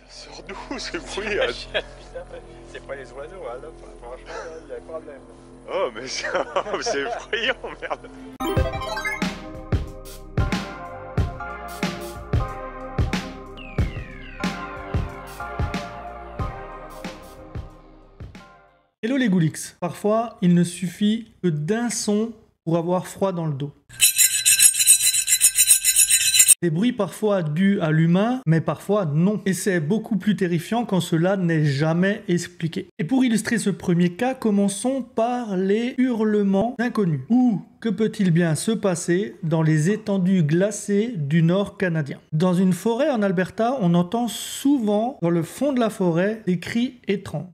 Sur nous, ce bruit. C'est pas les oiseaux, hein, là. Franchement, là, il y a un problème. Oh, mais c'est effrayant, merde. Hello les Goulix. Parfois, il ne suffit que d'un son pour avoir froid dans le dos. Des bruits parfois dus à l'humain, mais parfois non. Et c'est beaucoup plus terrifiant quand cela n'est jamais expliqué. Et pour illustrer ce premier cas, commençons par les hurlements d'inconnus. Ou que peut-il bien se passer dans les étendues glacées du nord canadien? Dans une forêt en Alberta, on entend souvent dans le fond de la forêt des cris étranges.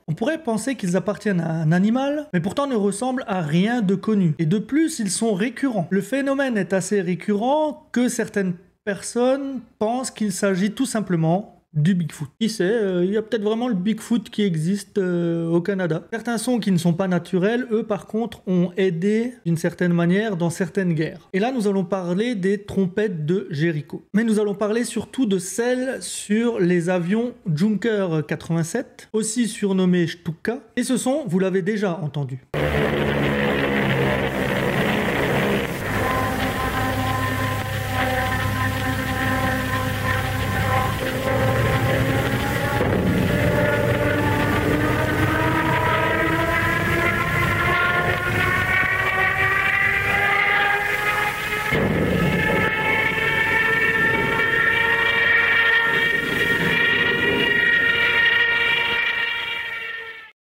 On pourrait penser qu'ils appartiennent à un animal, mais pourtant ne ressemblent à rien de connu. Et de plus, ils sont récurrents. Le phénomène est assez récurrent que certaines personnes pensent qu'il s'agit tout simplement du Bigfoot. Qui sait, il y a peut-être vraiment le Bigfoot qui existe au Canada. Certains sons qui ne sont pas naturels, eux par contre, ont aidé d'une certaine manière dans certaines guerres. Et là, nous allons parler des trompettes de Jéricho. Mais nous allons parler surtout de celles sur les avions Junker 87, aussi surnommés Stuka. Et ce son, vous l'avez déjà entendu.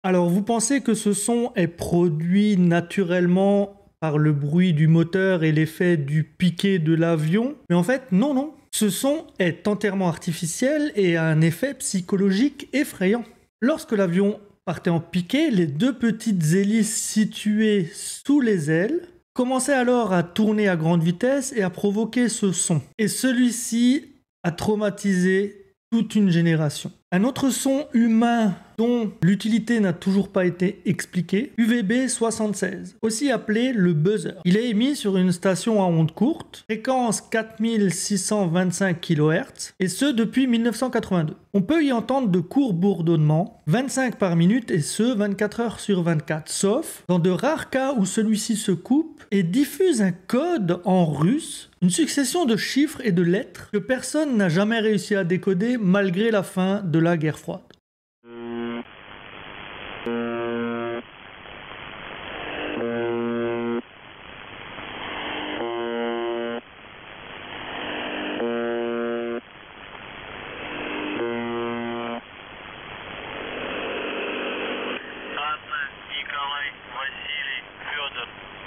Alors, vous pensez que ce son est produit naturellement par le bruit du moteur et l'effet du piqué de l'avion? Mais en fait, non. Ce son est entièrement artificiel et a un effet psychologique effrayant. Lorsque l'avion partait en piqué, les deux petites hélices situées sous les ailes commençaient alors à tourner à grande vitesse et à provoquer ce son. Et celui-ci a traumatisé toute une génération. Un autre son humain dont l'utilité n'a toujours pas été expliquée, UVB 76, aussi appelé le buzzer. Il est émis sur une station à ondes courtes, fréquence 4625 kHz, et ce depuis 1982. On peut y entendre de courts bourdonnements, 25 par minute, et ce 24 heures sur 24, sauf dans de rares cas où celui-ci se coupe et diffuse un code en russe, une succession de chiffres et de lettres que personne n'a jamais réussi à décoder malgré la fin de la guerre froide.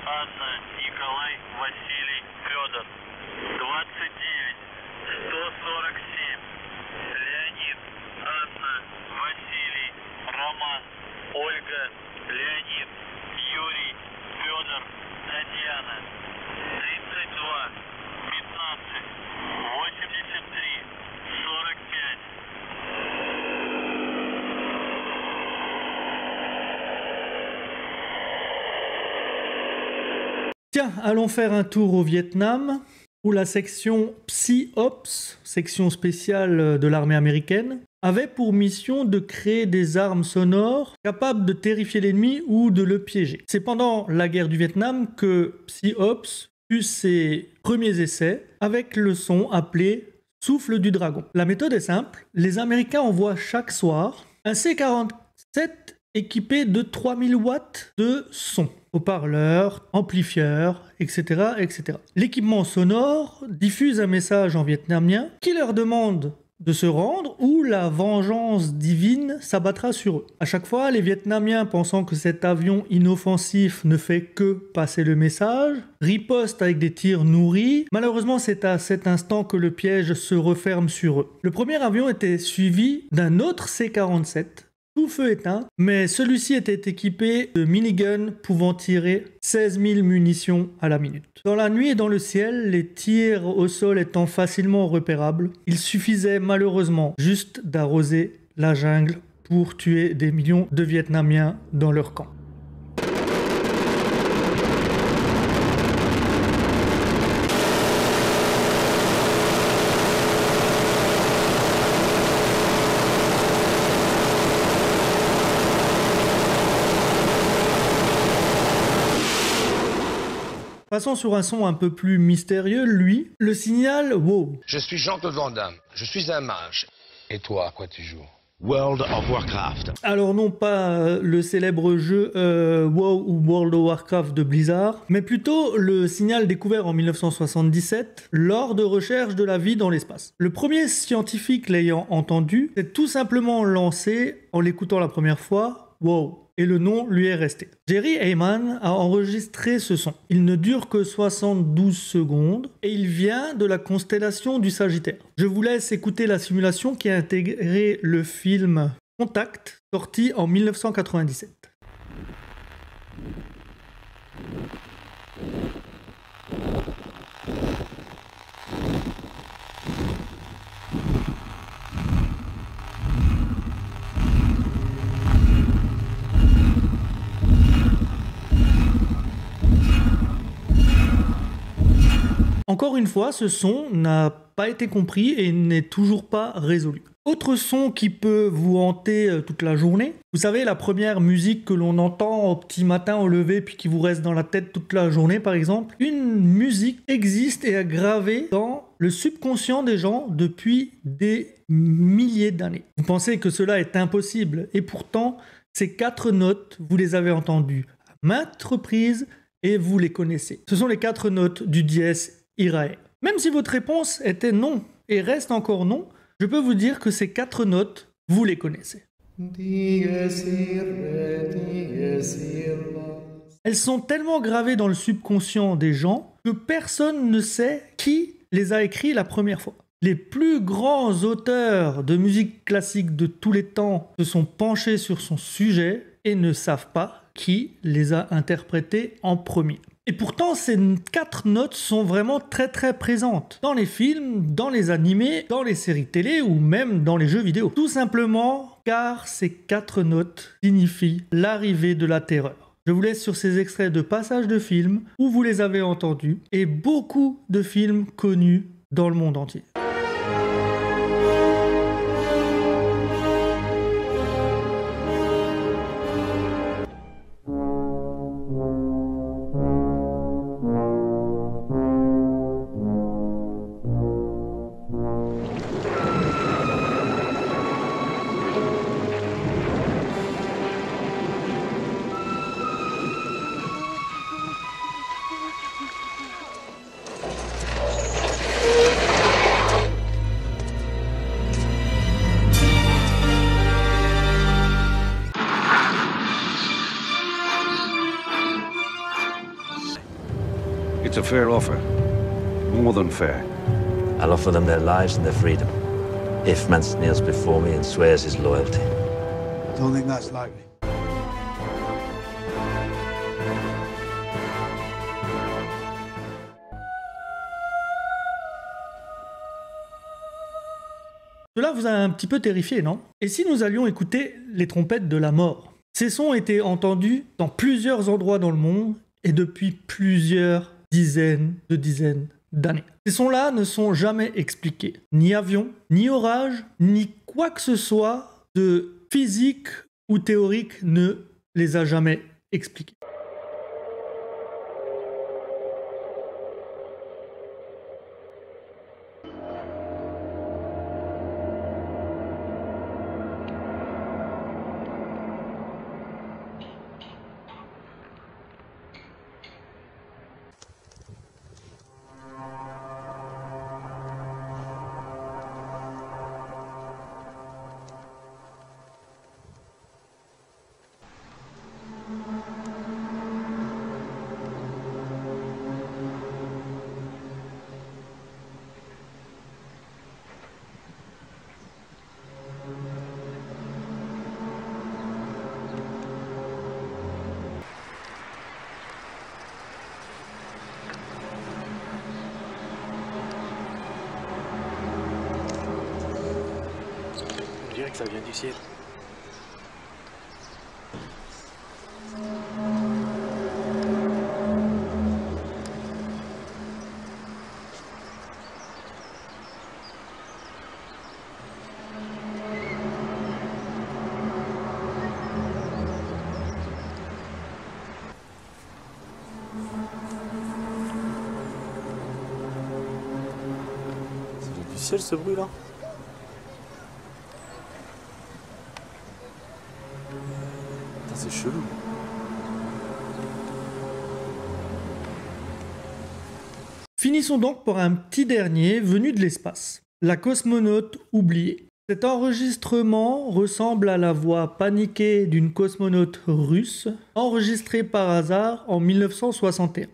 Анна, Николай, Василий, Федор. 29, 147. Леонид, Анна, Василий, Роман, Ольга, Леонид, Юрий, Федор, Татьяна. 32, 15, 83, 45. Tiens, allons faire un tour au Vietnam, où la section Psy-Ops, section spéciale de l'armée américaine, avait pour mission de créer des armes sonores capables de terrifier l'ennemi ou de le piéger. C'est pendant la guerre du Vietnam que Psy-Ops eut ses premiers essais avec le son appelé Souffle du Dragon. La méthode est simple, les Américains envoient chaque soir un C-47 équipé de 3000 watts de son. Haut-parleurs, amplifieurs, etc., etc. L'équipement sonore diffuse un message en vietnamien qui leur demande de se rendre ou la vengeance divine s'abattra sur eux. À chaque fois, les Vietnamiens, pensant que cet avion inoffensif ne fait que passer le message, ripostent avec des tirs nourris. Malheureusement, c'est à cet instant que le piège se referme sur eux. Le premier avion était suivi d'un autre C-47, tout feu éteint, mais celui-ci était équipé de miniguns pouvant tirer 16 000 munitions à la minute. Dans la nuit et dans le ciel, les tirs au sol étant facilement repérables, il suffisait malheureusement juste d'arroser la jungle pour tuer des millions de Vietnamiens dans leur camp. Passons sur un son un peu plus mystérieux, lui, le signal WoW. Je suis Jean-Claude Van Damme, je suis un mage. Et toi, à quoi tu joues? World of Warcraft. Alors non pas le célèbre jeu WoW ou World of Warcraft de Blizzard, mais plutôt le signal découvert en 1977 lors de recherches de la vie dans l'espace. Le premier scientifique l'ayant entendu s'est tout simplement lancé en l'écoutant la première fois, WoW. Et le nom lui est resté. Jerry Heyman a enregistré ce son. Il ne dure que 72 secondes et il vient de la constellation du Sagittaire. Je vous laisse écouter la simulation qui a intégré le film Contact, sorti en 1997. Encore une fois, ce son n'a pas été compris et n'est toujours pas résolu. Autre son qui peut vous hanter toute la journée, vous savez, la première musique que l'on entend au petit matin au lever puis qui vous reste dans la tête toute la journée par exemple. Une musique existe et est gravée dans le subconscient des gens depuis des milliers d'années. Vous pensez que cela est impossible et pourtant, ces 4 notes, vous les avez entendues à maintes reprises et vous les connaissez. Ce sont les 4 notes du dièse Irae. Même si votre réponse était non et reste encore non, je peux vous dire que ces 4 notes, vous les connaissez. Elles sont tellement gravées dans le subconscient des gens que personne ne sait qui les a écrits la première fois. Les plus grands auteurs de musique classique de tous les temps se sont penchés sur son sujet et ne savent pas qui les a interprétés en premier. Et pourtant, ces 4 notes sont vraiment très très présentes dans les films, dans les animés, dans les séries télé ou même dans les jeux vidéo. Tout simplement car ces 4 notes signifient l'arrivée de la terreur. Je vous laisse sur ces extraits de passages de films où vous les avez entendus et beaucoup de films connus dans le monde entier. It's a fair offer. More than fair. I'll offer them their lives and their freedom. If Mance kneels before me and swears his loyalty. Don't think that's likely. Cela vous a un petit peu terrifié, non? Et si nous allions écouter les trompettes de la mort? Ces sons étaient entendus dans plusieurs endroits dans le monde et depuis plusieurs dizaines d'années. Ces sons-là ne sont jamais expliqués. Ni avion, ni orage, ni quoi que ce soit de physique ou théorique ne les a jamais expliqués. dirait que ça vient du ciel. Ça vient du ciel ce bruit là? C'est chelou. Finissons donc par un petit dernier venu de l'espace. La cosmonaute oubliée. Cet enregistrement ressemble à la voix paniquée d'une cosmonaute russe, enregistrée par hasard en 1961.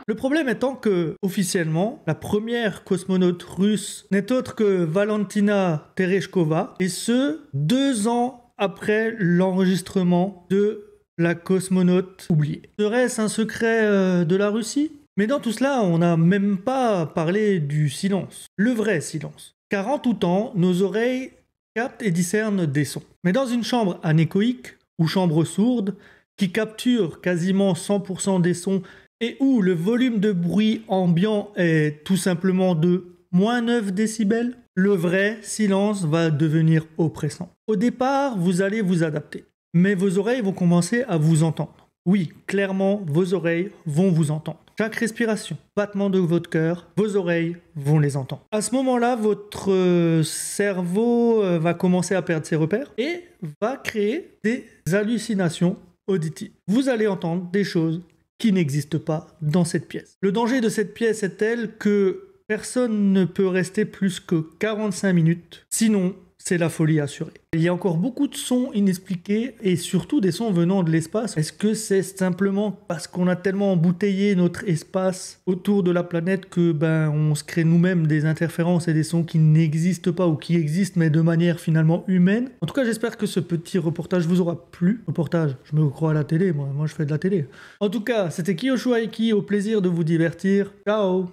Le problème étant que, officiellement, la première cosmonaute russe n'est autre que Valentina Tereshkova, et ce, 2 ans après l'enregistrement de la cosmonaute oubliée. Serait-ce un secret de la Russie? Mais dans tout cela, on n'a même pas parlé du silence. Le vrai silence. Car en tout temps, nos oreilles captent et discernent des sons. Mais dans une chambre anéchoïque, ou chambre sourde, qui capture quasiment 100% des sons et où le volume de bruit ambiant est tout simplement de moins 9 décibels, le vrai silence va devenir oppressant. Au départ, vous allez vous adapter, mais vos oreilles vont commencer à vous entendre. Oui, clairement, vos oreilles vont vous entendre. Chaque respiration, battement de votre cœur, vos oreilles vont les entendre. À ce moment-là, votre cerveau va commencer à perdre ses repères et va créer des hallucinations auditives. Vous allez entendre des choses qui n'existent pas dans cette pièce. Le danger de cette pièce est tel que personne ne peut rester plus que 45 minutes, sinon c'est la folie assurée. Il y a encore beaucoup de sons inexpliqués et surtout des sons venant de l'espace. Est-ce que c'est simplement parce qu'on a tellement embouteillé notre espace autour de la planète que on se crée nous-mêmes des interférences et des sons qui n'existent pas ou qui existent mais de manière finalement humaine? En tout cas, j'espère que ce petit reportage vous aura plu. Reportage, je me crois à la télé, moi je fais de la télé. En tout cas, c'était Kiyoshu Aiki, au plaisir de vous divertir. Ciao!